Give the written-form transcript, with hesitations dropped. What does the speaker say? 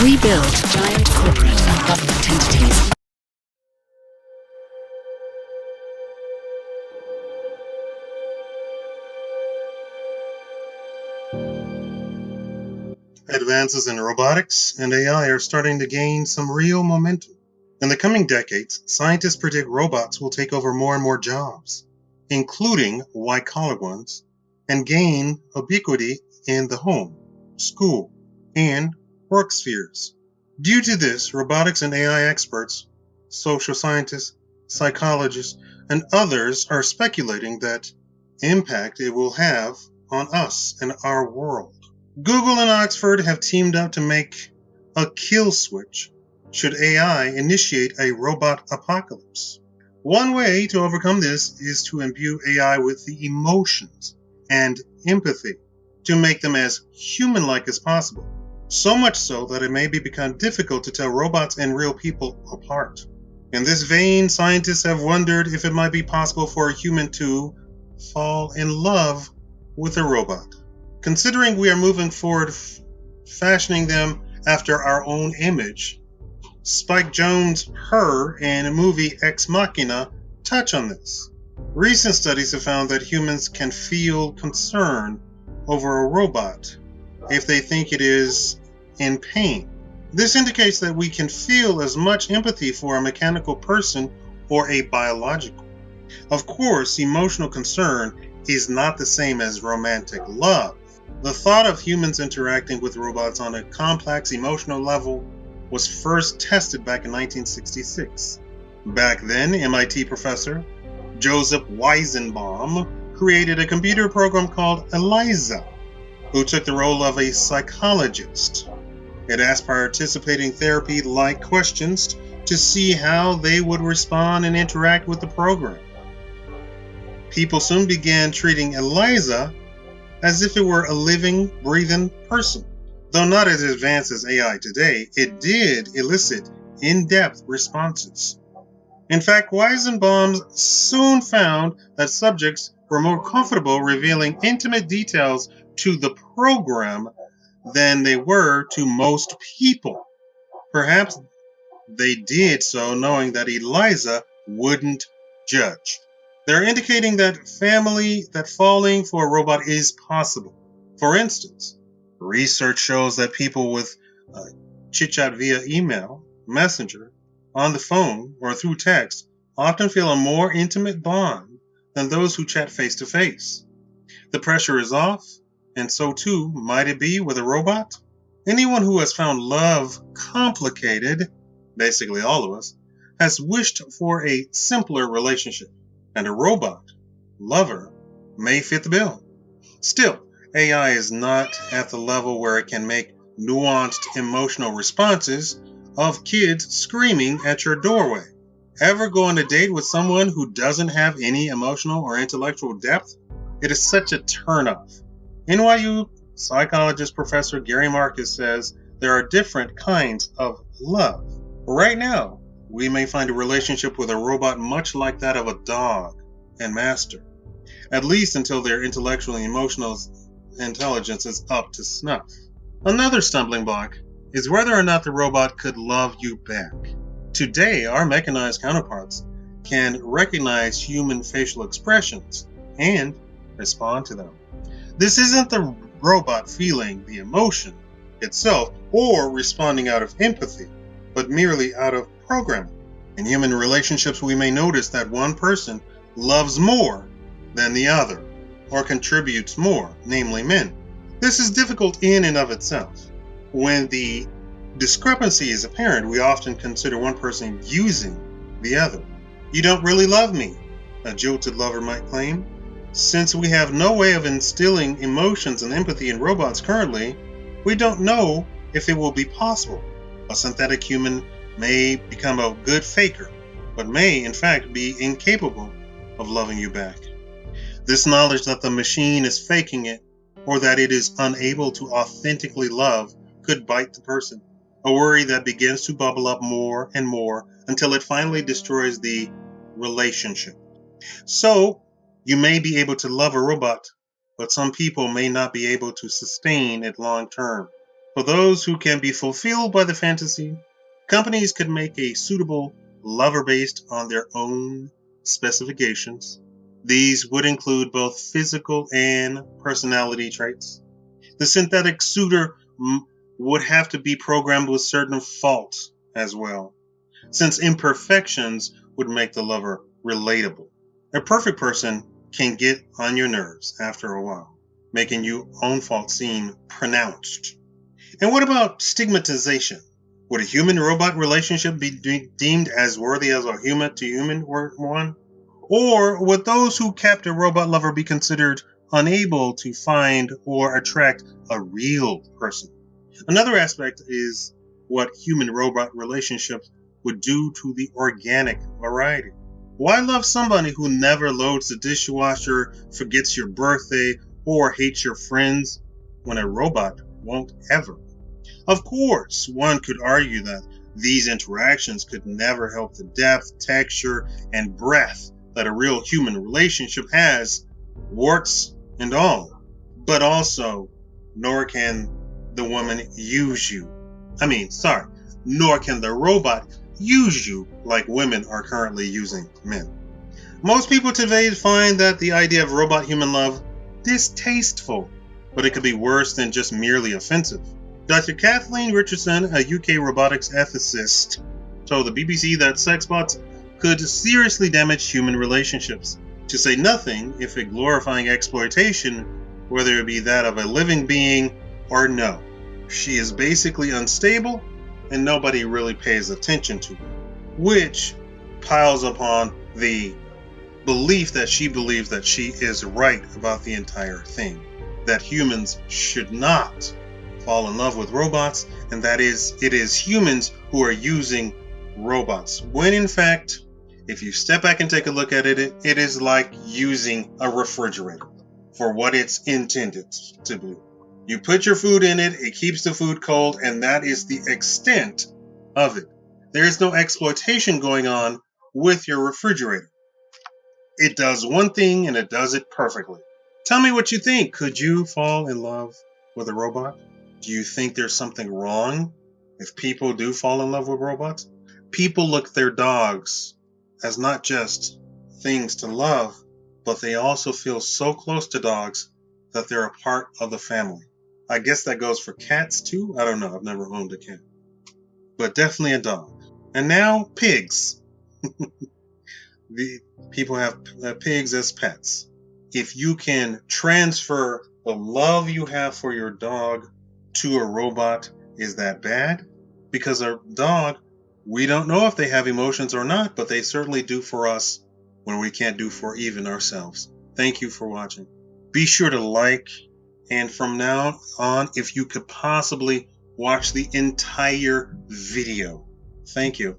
Rebuild giant corporate and government entities. Advances in robotics and AI are starting to gain some real momentum. In the coming decades, scientists predict robots will take over more and more jobs, including white-collar ones, and gain ubiquity in the home, school, and work spheres. Due to this, robotics and AI experts, social scientists, psychologists, and others are speculating that impact it will have on us and our world. Google and Oxford have teamed up to make a kill switch should AI initiate a robot apocalypse. One way to overcome this is to imbue AI with the emotions and empathy to make them as human-like as possible. So much so that it may become difficult to tell robots and real people apart. In this vein, scientists have wondered if it might be possible for a human to fall in love with a robot. Considering we are moving forward fashioning them after our own image, Spike Jonze's Her and the movie Ex Machina touch on this. Recent studies have found that humans can feel concern over a robot if they think it is in pain. This indicates that we can feel as much empathy for a mechanical person or a biological. Of course, emotional concern is not the same as romantic love. The thought of humans interacting with robots on a complex emotional level was first tested back in 1966. Back then, MIT professor Joseph Weizenbaum created a computer program called ELIZA, who took the role of a psychologist. It asked participating therapy-like questions to see how they would respond and interact with the program. People soon began treating ELIZA as if it were a living, breathing person. Though not as advanced as AI today, it did elicit in-depth responses. In fact, Weizenbaum soon found that subjects were more comfortable revealing intimate details to the program than they were to most people. Perhaps they did so knowing that ELIZA wouldn't judge. They're indicating that falling for a robot is possible. For instance, research shows that people with chit-chat via email, messenger, on the phone, or through text often feel a more intimate bond than those who chat face-to-face. The pressure is off, and so too might it be with a robot? Anyone who has found love complicated, basically all of us, has wished for a simpler relationship. And a robot, lover, may fit the bill. Still, AI is not at the level where it can make nuanced emotional responses of kids screaming at your doorway. Ever go on a date with someone who doesn't have any emotional or intellectual depth? It is such a turnoff. NYU psychologist Professor Gary Marcus says there are different kinds of love. Right now, we may find a relationship with a robot much like that of a dog and master, at least until their intellectual and emotional intelligence is up to snuff. Another stumbling block is whether or not the robot could love you back. Today, our mechanized counterparts can recognize human facial expressions and respond to them. This isn't the robot feeling the emotion itself or responding out of empathy, but merely out of programming. In human relationships, we may notice that one person loves more than the other, or contributes more, namely men. This is difficult in and of itself. When the discrepancy is apparent, we often consider one person using the other. You don't really love me, a jilted lover might claim. Since we have no way of instilling emotions and empathy in robots currently, we don't know if it will be possible. A synthetic human may become a good faker, but may in fact be incapable of loving you back. This knowledge that the machine is faking it, or that it is unable to authentically love, could bite the person, a worry that begins to bubble up more and more until it finally destroys the relationship. So, you may be able to love a robot, but some people may not be able to sustain it long term. For those who can be fulfilled by the fantasy, companies could make a suitable lover based on their own specifications. These would include both physical and personality traits. The synthetic suitor would have to be programmed with certain faults as well, since imperfections would make the lover relatable. A perfect person can get on your nerves after a while, making your own faults seem pronounced. And what about stigmatization? Would a human robot relationship be deemed as worthy as a human to human one? Or would those who kept a robot lover be considered unable to find or attract a real person? Another aspect is what human robot relationships would do to the organic variety. Why love somebody who never loads the dishwasher, forgets your birthday, or hates your friends when a robot won't ever? Of course, one could argue that these interactions could never help the depth, texture, and breadth that a real human relationship has, warts and all. But also, nor can the woman use you. Nor can the robot use you like women are currently using men. Most people today find that the idea of robot human love distasteful, but it could be worse than just merely offensive. Dr. Kathleen Richardson, a UK robotics ethicist, told the BBC that sex bots could seriously damage human relationships, to say nothing if a glorifying exploitation, whether it be that of a living being or no. She is basically unstable, and nobody really pays attention to her, which piles upon the belief that she believes that she is right about the entire thing, that humans should not fall in love with robots, and that it is humans who are using robots. When in fact, if you step back and take a look at it, it is like using a refrigerator for what it's intended to be. You put your food in it, it keeps the food cold, and that is the extent of it. There is no exploitation going on with your refrigerator. It does one thing and it does it perfectly. Tell me what you think. Could you fall in love with a robot? Do you think there's something wrong if people do fall in love with robots? People look at their dogs as not just things to love, but they also feel so close to dogs that they're a part of the family. I guess that goes for cats too. I don't know. I've never owned a cat. But definitely a dog. And now pigs. The people have pigs as pets. If you can transfer the love you have for your dog to a robot, is that bad? Because a dog, we don't know if they have emotions or not, but they certainly do for us when we can't do for even ourselves. Thank you for watching. Be sure to like, and from now on, if you could possibly watch the entire video. Thank you.